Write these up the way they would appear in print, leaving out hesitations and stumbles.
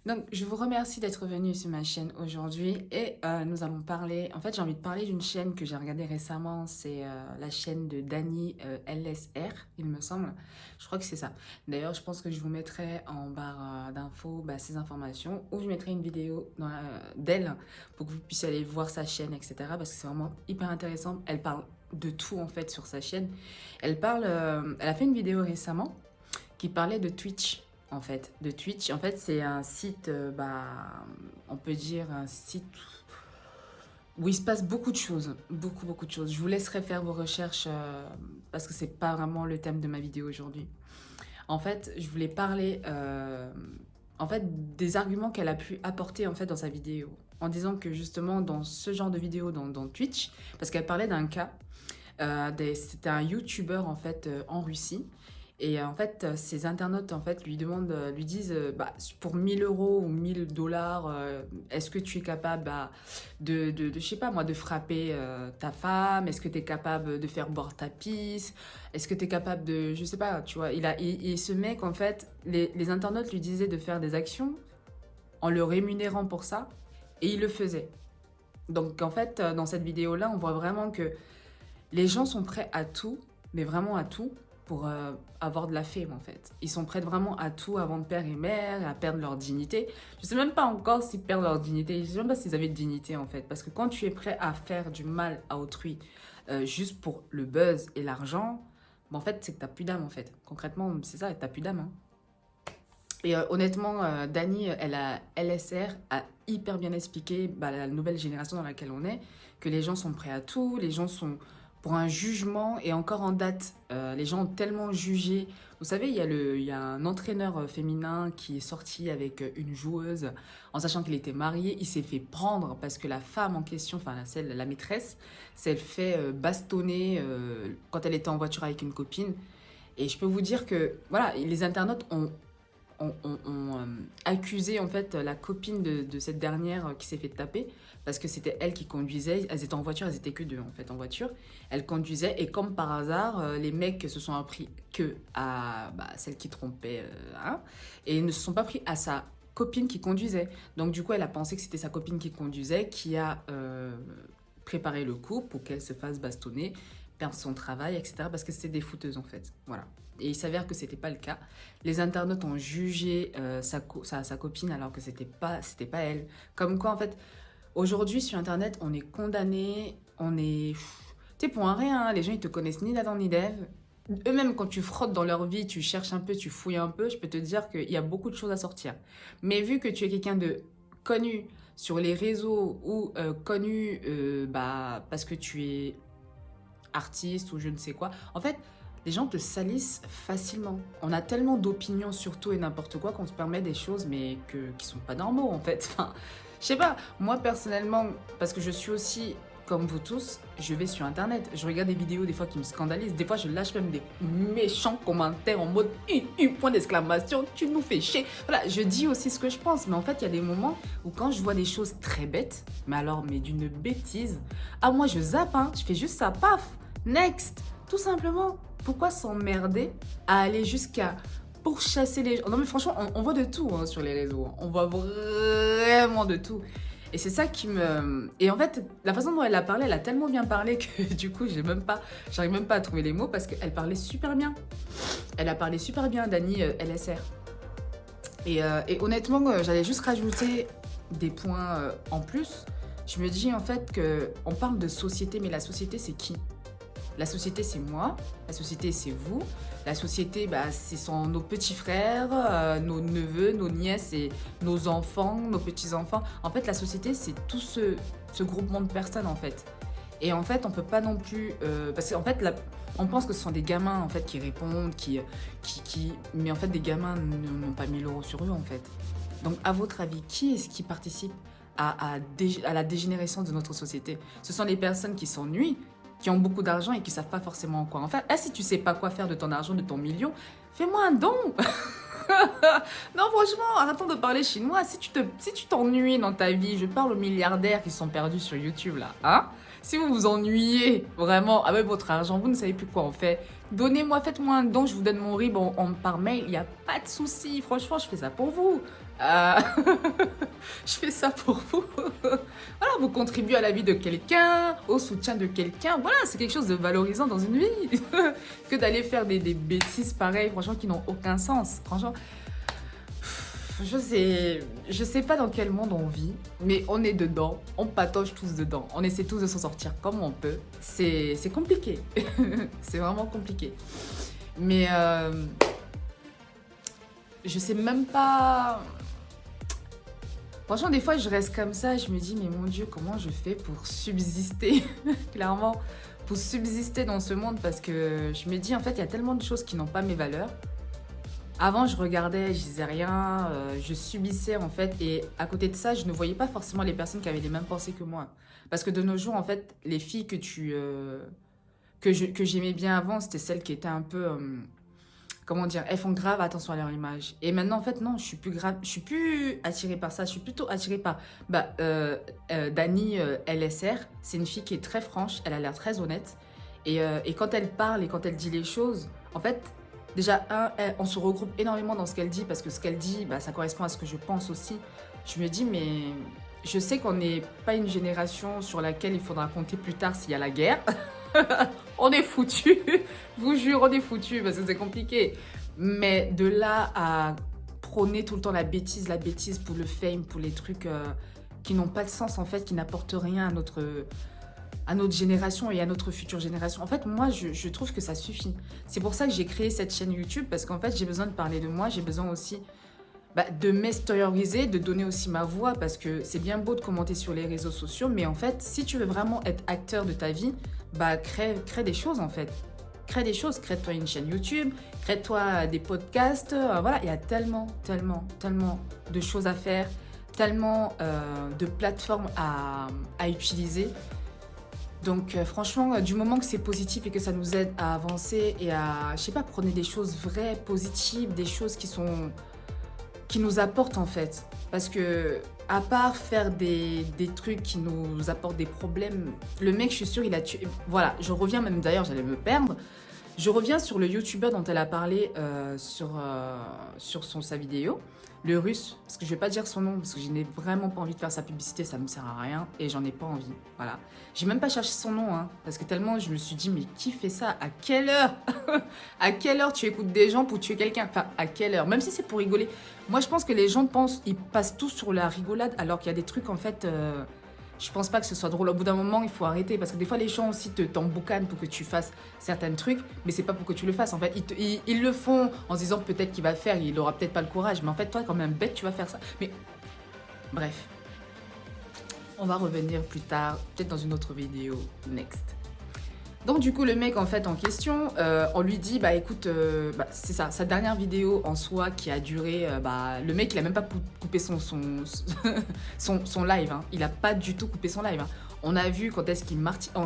Donc, je vous remercie d'être venu sur ma chaîne aujourd'hui et nous allons parler. En fait, j'ai envie de parler d'une chaîne que j'ai regardée récemment. C'est la chaîne de Dany LSR, il me semble. Je crois que c'est ça. D'ailleurs, je pense que je vous mettrai en barre d'infos ces informations ou je mettrai une vidéo d'elle pour que vous puissiez aller voir sa chaîne, etc. Parce que c'est vraiment hyper intéressant. Elle parle de tout en fait sur sa chaîne. Elle a fait une vidéo récemment qui parlait de Twitch. En fait, de Twitch. En fait, c'est un site, on peut dire un site où il se passe beaucoup de choses, beaucoup de choses. Je vous laisserai faire vos recherches parce que c'est pas vraiment le thème de ma vidéo aujourd'hui. En fait, je voulais parler en fait des arguments qu'elle a pu apporter en fait dans sa vidéo, en disant que justement dans ce genre de vidéo dans Twitch, parce qu'elle parlait d'un cas, c'était un YouTuber en fait en Russie. Et en fait, ces internautes en fait, lui disent pour 1000 € ou 1000 $, est-ce que tu es capable je sais pas moi, de frapper ta femme? Est-ce que tu es capable de faire boire ta pisse? Est-ce que tu es capable de, je sais pas, tu vois, ce mec en fait, les internautes lui disaient de faire des actions en le rémunérant pour ça, et il le faisait. Donc en fait, dans cette vidéo-là, on voit vraiment que les gens sont prêts à tout, mais vraiment à tout, pour avoir de la fame en fait. Ils sont prêts vraiment à tout, à vendre père et mère, à perdre leur dignité. Je sais même pas encore s'ils perdent leur dignité, je sais même pas s'ils avaient de dignité en fait. Parce que quand tu es prêt à faire du mal à autrui juste pour le buzz et l'argent, en fait c'est que t'as plus d'âme en fait. Concrètement c'est ça, t'as plus d'âme. Hein. Et honnêtement, Dany, LSR a hyper bien expliqué la nouvelle génération dans laquelle on est, que les gens sont prêts à tout, les gens sont pour un jugement et encore en date. Les gens ont tellement jugé. Vous savez, il y a un entraîneur féminin qui est sorti avec une joueuse en sachant qu'il était marié. Il s'est fait prendre parce que la femme en question, enfin la maîtresse, s'est fait bastonner quand elle était en voiture avec une copine. Et je peux vous dire que voilà, les internautes ont accusé en fait la copine de cette dernière qui s'est fait taper parce que c'était elle qui conduisait. Elles étaient en voiture, elles étaient que deux en fait en voiture. Elle conduisait et comme par hasard, les mecs se sont appris que à celle qui trompait hein, et ne se sont pas pris à sa copine qui conduisait. Donc du coup, elle a pensé que c'était sa copine qui conduisait qui a préparé le coup pour qu'elle se fasse bastonner, perdre son travail, etc. Parce que c'était des fouteuses en fait. Voilà. Et il s'avère que c'était pas le cas. Les internautes ont jugé sa copine alors que c'était pas elle. Comme quoi, en fait, aujourd'hui sur Internet, on est condamné, on est... T'es pour un rien, hein. Les gens ils te connaissent ni d'Adam ni d'Ève. Eux-mêmes, quand tu frottes dans leur vie, tu cherches un peu, tu fouilles un peu, je peux te dire qu'il y a beaucoup de choses à sortir. Mais vu que tu es quelqu'un de connu sur les réseaux ou connu parce que tu es artiste ou je ne sais quoi, en fait, les gens te salissent facilement. On a tellement d'opinions sur tout et n'importe quoi qu'on se permet des choses mais qui sont pas normaux en fait. Enfin, je sais pas, moi personnellement, parce que je suis aussi comme vous tous, je vais sur internet, je regarde des vidéos des fois qui me scandalisent, des fois je lâche même des méchants commentaires en mode point d'exclamation, tu nous fais chier. Voilà, je dis aussi ce que je pense, mais en fait il y a des moments où quand je vois des choses très bêtes, mais d'une bêtise, moi je zappe, hein, je fais juste ça, paf, next, tout simplement. Pourquoi s'emmerder à aller jusqu'à pourchasser les gens? Non mais franchement, on voit de tout hein, sur les réseaux. On voit vraiment de tout. Et c'est ça qui me... Et en fait, la façon dont elle a parlé, elle a tellement bien parlé que du coup, j'arrive même pas à trouver les mots parce qu'elle parlait super bien. Elle a parlé super bien, Dany LSR. Et honnêtement, j'allais juste rajouter des points en plus. Je me dis en fait qu'on parle de société, mais la société, c'est qui? La société, c'est moi. La société, c'est vous. La société, ce sont nos petits frères, nos neveux, nos nièces et nos enfants, nos petits-enfants. En fait, la société, c'est tout ce groupement de personnes, en fait. Et en fait, on peut pas non plus... parce qu'en fait, on pense que ce sont des gamins, en fait, qui répondent, mais en fait, des gamins n'ont pas 1000 € sur eux, en fait. Donc, à votre avis, qui est-ce qui participe à la dégénérescence de notre société? Ce sont les personnes qui s'ennuient, qui ont beaucoup d'argent et qui ne savent pas forcément quoi en faire. Si tu ne sais pas quoi faire de ton argent, de ton million, fais-moi un don. Non, franchement, arrêtons de parler chinois. Si tu t'ennuies dans ta vie, je parle aux milliardaires qui sont perdus sur YouTube, là. Hein? Si vous vous ennuyez vraiment avec votre argent, vous ne savez plus quoi en faire, donnez-moi, faites-moi un don, je vous donne mon RIB par mail, il n'y a pas de souci. Franchement, je fais ça pour vous. Euh, je fais ça pour vous. Voilà, vous contribuez à la vie de quelqu'un, au soutien de quelqu'un. Voilà, c'est quelque chose de valorisant dans une vie. Que d'aller faire des bêtises pareilles, franchement, qui n'ont aucun sens. Franchement, je sais pas dans quel monde on vit, mais on est dedans, on patauge tous dedans. On essaie tous de s'en sortir comme on peut. C'est compliqué. C'est vraiment compliqué. Mais je sais même pas. Franchement, des fois, je reste comme ça, je me dis, mais mon Dieu, comment je fais pour subsister, clairement, pour subsister dans ce monde, parce que je me dis, en fait, il y a tellement de choses qui n'ont pas mes valeurs. Avant, je regardais, je disais rien, je subissais, en fait, et à côté de ça, je ne voyais pas forcément les personnes qui avaient les mêmes pensées que moi. Parce que de nos jours, en fait, les filles que j'aimais bien avant, c'était celles qui étaient un peu comment dire, elles font grave attention à leur image. Et maintenant, en fait, non, je suis plus attirée par ça. Je suis plutôt attirée par Dani LSR. C'est une fille qui est très franche. Elle a l'air très honnête. Et quand elle parle et quand elle dit les choses, en fait, déjà, on se regroupe énormément dans ce qu'elle dit parce que ce qu'elle dit, bah, ça correspond à ce que je pense aussi. Je me dis, mais je sais qu'on n'est pas une génération sur laquelle il faudra compter plus tard s'il y a la guerre. On est foutu, je vous jure, on est foutu parce que c'est compliqué. Mais de là à prôner tout le temps la bêtise pour le fame, pour les trucs qui n'ont pas de sens en fait, qui n'apportent rien à notre génération et à notre future génération. En fait, moi, je trouve que ça suffit. C'est pour ça que j'ai créé cette chaîne YouTube parce qu'en fait, j'ai besoin de parler de moi, j'ai besoin aussi de m'extérioriser, de donner aussi ma voix parce que c'est bien beau de commenter sur les réseaux sociaux, mais en fait, si tu veux vraiment être acteur de ta vie, crée des choses en fait. Crée des choses, crée-toi une chaîne YouTube, crée-toi des podcasts. Voilà, il y a tellement de choses à faire, tellement de plateformes à utiliser. Donc franchement, du moment que c'est positif et que ça nous aide à avancer et à, je sais pas, prôner des choses vraies, positives, des choses qui nous apportent en fait. Parce que, à part faire des trucs qui nous apportent des problèmes, le mec, je suis sûre, il a tué. Voilà, je reviens même d'ailleurs, j'allais me perdre. Je reviens sur le youtubeur dont elle a parlé sur sa vidéo, le russe, parce que je vais pas dire son nom, parce que je n'ai vraiment pas envie de faire sa publicité, ça me sert à rien, et j'en ai pas envie, voilà. J'ai même pas cherché son nom, hein, parce que tellement je me suis dit, mais qui fait ça? À quelle heure? À quelle heure tu écoutes des gens pour tuer quelqu'un? Enfin, à quelle heure? Même si c'est pour rigoler. Moi, je pense que les gens pensent, ils passent tous sur la rigolade, alors qu'il y a des trucs, en fait, je pense pas que ce soit drôle. Au bout d'un moment, il faut arrêter. Parce que des fois, les gens aussi t'emboucanent pour que tu fasses certains trucs, mais c'est pas pour que tu le fasses. En fait, ils le font en se disant peut-être qu'il va le faire, il aura peut-être pas le courage. Mais en fait, toi, quand même bête, tu vas faire ça. Mais bref, on va revenir plus tard, peut-être dans une autre vidéo. Next. Donc du coup, le mec en fait en question, on lui dit, bah écoute, c'est ça, sa dernière vidéo en soi qui a duré, le mec il a même pas coupé son live, hein. Il a pas du tout coupé son live, hein. On a vu quand est-ce qu'il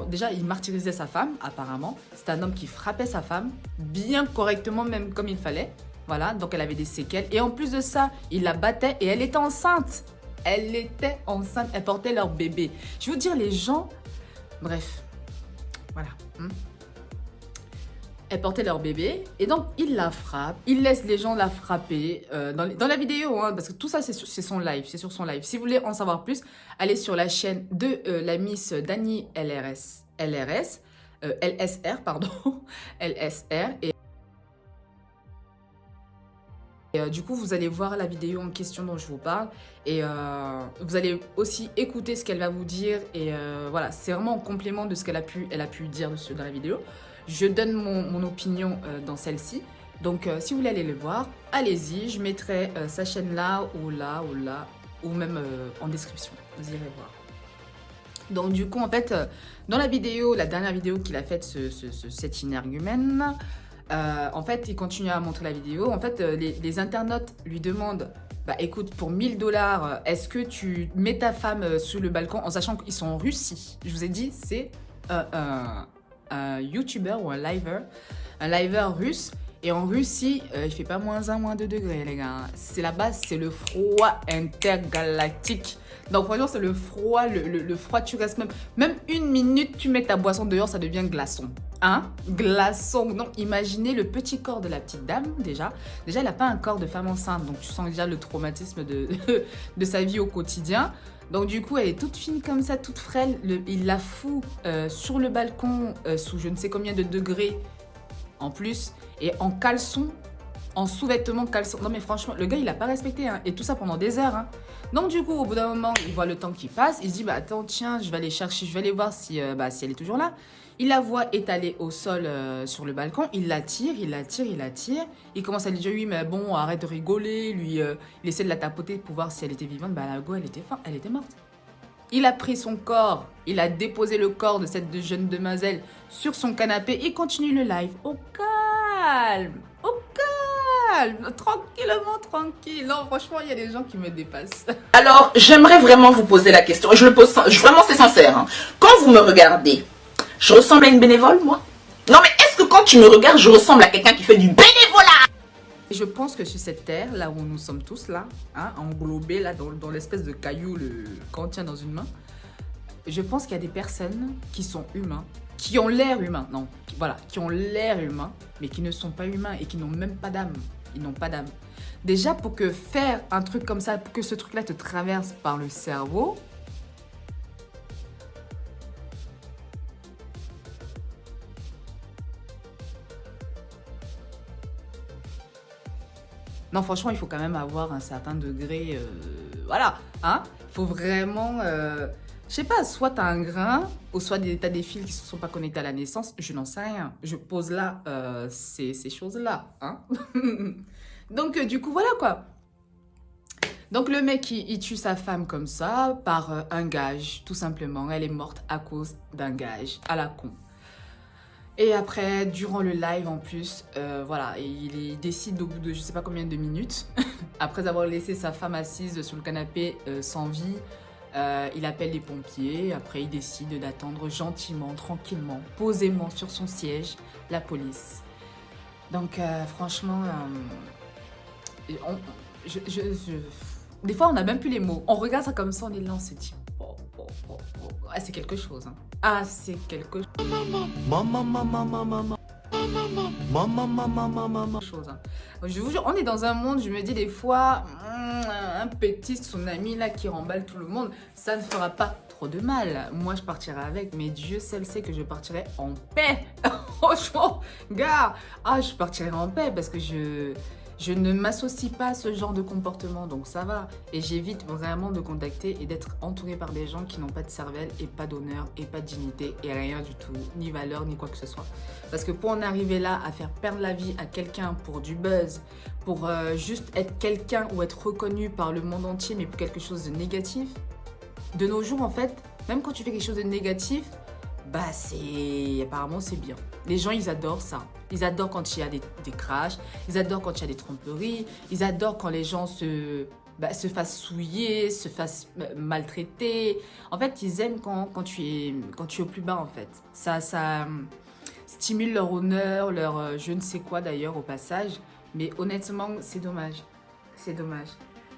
déjà il martyrisait sa femme apparemment. C'est un homme qui frappait sa femme, bien correctement même comme il fallait. Voilà, donc elle avait des séquelles. Et en plus de ça, il la battait et elle était enceinte. Elle était enceinte, elle portait leur bébé. Je veux dire, les gens, bref. Voilà. Elle portait leur bébé et donc il la frappe, il laisse les gens la frapper dans la vidéo, hein, parce que tout ça c'est son live, c'est sur son live. Si vous voulez en savoir plus, allez sur la chaîne de la Miss Dani LSR, pardon, LSR et du coup, vous allez voir la vidéo en question dont je vous parle et vous allez aussi écouter ce qu'elle va vous dire et voilà, c'est vraiment en complément de ce qu'elle a pu dire dans la vidéo. Je donne mon opinion dans celle-ci. Donc, si vous voulez aller le voir, allez-y. Je mettrai sa chaîne là, ou même en description. Vous irez voir. Donc, du coup, en fait, dans la vidéo, la dernière vidéo qu'il a faite, cet énergumène, en fait, il continue à montrer la vidéo. En fait, les internautes lui demandent, bah écoute, pour 1000 $, est-ce que tu mets ta femme sous le balcon en sachant qu'ils sont en Russie? Je vous ai dit, c'est un YouTuber ou un liver russe. Et en Russie, il fait pas -1, -2 degrés, les gars. C'est là-bas, c'est le froid intergalactique. Donc, franchement, c'est le froid, le froid, tu restes même une minute, tu mets ta boisson dehors, ça devient glaçon. Hein? Glaçon. Donc, imaginez le petit corps de la petite dame, déjà. Déjà, elle n'a pas un corps de femme enceinte, donc tu sens déjà le traumatisme de sa vie au quotidien. Donc, du coup, elle est toute fine comme ça, toute frêle. Il la fout sur le balcon, sous je ne sais combien de degrés en plus, et en caleçon, en sous-vêtements caleçon. Non mais franchement, le gars, il a pas respecté, hein, et tout ça pendant des heures. Hein. Donc du coup, au bout d'un moment, il voit le temps qui passe, il se dit, bah attends, tiens, je vais aller chercher, je vais aller voir si, si elle est toujours là. Il la voit étalée au sol sur le balcon, il l'attire, il l'attire, il l'attire. Il commence à lui dire, oui, mais bon, arrête de rigoler. Lui, il essaie de la tapoter pour voir si elle était vivante. Bah la go, elle était morte. Il a pris son corps, il a déposé le corps de cette jeune demoiselle sur son canapé et continue le live. Au calme, au calme, tranquillement, tranquille. Non, franchement, il y a des gens qui me dépassent. Alors, j'aimerais vraiment vous poser la question. Je le pose, vraiment, c'est sincère. Hein. Quand vous me regardez, je ressemble à une bénévole, moi? Non, mais est-ce que quand tu me regardes, je ressemble à quelqu'un qui fait du bénévolat? Je pense que sur cette terre, là où nous sommes tous là, hein, englobés là, dans l'espèce de caillou qu'on tient dans une main, je pense qu'il y a des personnes qui sont humains, qui ont l'air humains, non, voilà, qui ont l'air humains, mais qui ne sont pas humains et qui n'ont même pas d'âme. Ils n'ont pas d'âme. Déjà, pour que faire un truc comme ça, pour que ce truc-là te traverse par le cerveau, non, franchement, il faut quand même avoir un certain degré, voilà, hein. Il faut vraiment, je sais pas, soit t'as un grain, ou soit t'as des fils qui ne se sont pas connectés à la naissance, je n'en sais rien. Je pose là ces choses-là, hein. Donc, du coup, voilà quoi. Donc, le mec, il tue sa femme comme ça, par un gage, tout simplement. Elle est morte à cause d'un gage, à la con. Et après, durant le live en plus, voilà, il décide au bout de je sais pas combien de minutes, après avoir laissé sa femme assise sur le canapé sans vie, il appelle les pompiers. Après, il décide d'attendre gentiment, tranquillement, posément sur son siège, la police. Donc, franchement, des fois, on n'a même plus les mots. On regarde ça comme ça, on est là, on se dit, ah, c'est quelque chose. Hein. Ah, c'est quelque chose. Chose, hein. Je vous jure, on est dans un monde, je me dis des fois, un petit tsunami là qui remballe tout le monde, ça ne fera pas trop de mal. Moi, je partirai avec, mais Dieu seul sait que je partirai en paix. Franchement, gars, je partirai en paix parce que je ne m'associe pas à ce genre de comportement, donc ça va. Et j'évite vraiment de contacter et d'être entourée par des gens qui n'ont pas de cervelle et pas d'honneur et pas de dignité et rien du tout, ni valeur, ni quoi que ce soit. Parce que pour en arriver là, à faire perdre la vie à quelqu'un pour du buzz, pour juste être quelqu'un ou être reconnu par le monde entier, mais pour quelque chose de négatif, de nos jours en fait, même quand tu fais quelque chose de négatif, bah apparemment c'est bien. Les gens, ils adorent ça. Ils adorent quand il y a des crashs, ils adorent quand il y a des tromperies, ils adorent quand les gens se fassent souiller, se fassent maltraiter. En fait, ils aiment quand tu es au plus bas, en fait. Ça stimule leur honneur, leur je ne sais quoi d'ailleurs au passage. Mais honnêtement, c'est dommage. C'est dommage.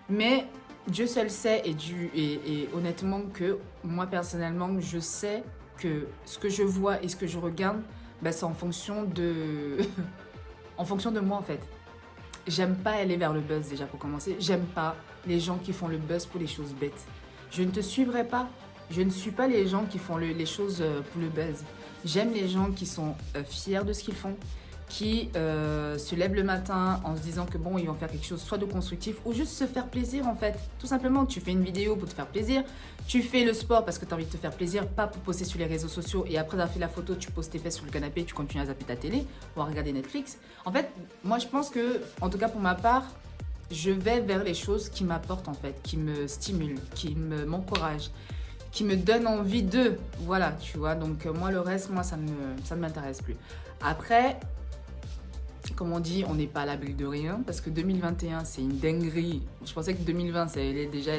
Mais Dieu seul sait et honnêtement que moi, personnellement, je sais que ce que je vois et ce que je regarde, c'est en fonction de... en fonction de moi, en fait. J'aime pas aller vers le buzz, déjà, pour commencer. J'aime pas les gens qui font le buzz pour les choses bêtes. Je ne te suivrai pas. Je ne suis pas les gens qui font les choses pour le buzz. J'aime les gens qui sont fiers de ce qu'ils font, qui se lèvent le matin en se disant que bon, ils vont faire quelque chose soit de constructif ou juste se faire plaisir en fait. Tout simplement, tu fais une vidéo pour te faire plaisir, tu fais le sport parce que tu as envie de te faire plaisir, pas pour poster sur les réseaux sociaux et après avoir fait la photo, tu poses tes fesses sur le canapé, tu continues à zapper ta télé ou à regarder Netflix. En fait, moi je pense que, en tout cas pour ma part, je vais vers les choses qui m'apportent en fait, qui me stimulent, qui m'encouragent, qui me donnent envie de, voilà, tu vois. Donc moi le reste, moi ça ne m'intéresse plus. Après, comme on dit, on n'est pas à l'abri de rien parce que 2021, c'est une dinguerie. Je pensais que 2020, ça allait déjà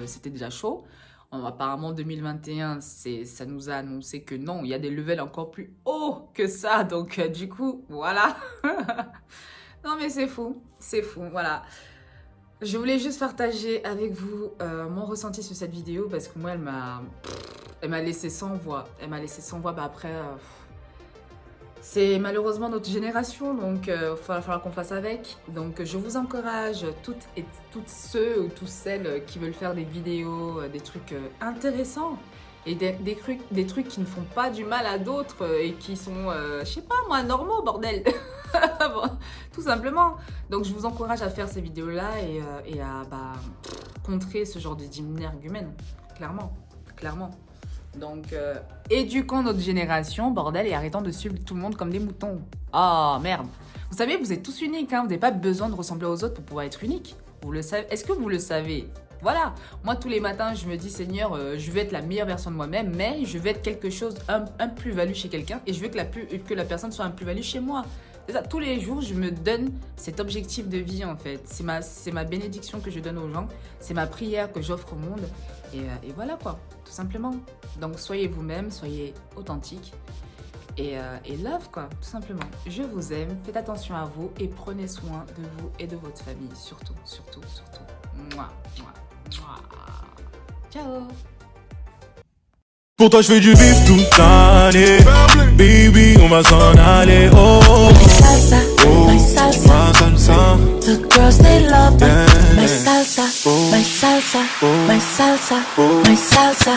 c'était déjà chaud. Apparemment, 2021, ça nous a annoncé que non, il y a des levels encore plus hauts que ça. Donc, du coup, voilà. Non mais c'est fou, voilà. Je voulais juste partager avec vous mon ressenti sur cette vidéo parce que moi, elle m'a laissé sans voix. Elle m'a laissé sans voix, bah après, c'est malheureusement notre génération, donc il va falloir qu'on fasse avec. Donc je vous encourage, toutes ceux ou toutes celles qui veulent faire des vidéos, des trucs intéressants et des trucs qui ne font pas du mal à d'autres et qui sont, je sais pas moi, normaux, bordel. Bon, tout simplement. Donc je vous encourage à faire ces vidéos-là et à contrer ce genre d'énergumène, clairement. Donc, éduquons notre génération, bordel, et arrêtons de suivre tout le monde comme des moutons. Oh, merde. Vous savez, vous êtes tous uniques, hein. Vous n'avez pas besoin de ressembler aux autres pour pouvoir être unique. Vous le savez. Est-ce que vous le savez? Voilà. Moi, tous les matins, je me dis, Seigneur, je veux être la meilleure version de moi-même, mais je veux être quelque chose, un plus-value chez quelqu'un, et je veux que la personne soit un plus-value chez moi. C'est ça, tous les jours, je me donne cet objectif de vie, en fait. C'est ma bénédiction que je donne aux gens. C'est ma prière que j'offre au monde. Et voilà, quoi, tout simplement. Donc, soyez vous-même, soyez authentique. Et love, quoi, tout simplement. Je vous aime, faites attention à vous et prenez soin de vous et de votre famille. Surtout. Mouah. Ciao. Pour toi je fais du bif toute l'année. Baby on va s'en aller. Oh, My salsa, oh, my salsa. ma salsa. The girls they love Yeah. my salsa, Oh. my salsa, Oh. my salsa, Oh. my salsa.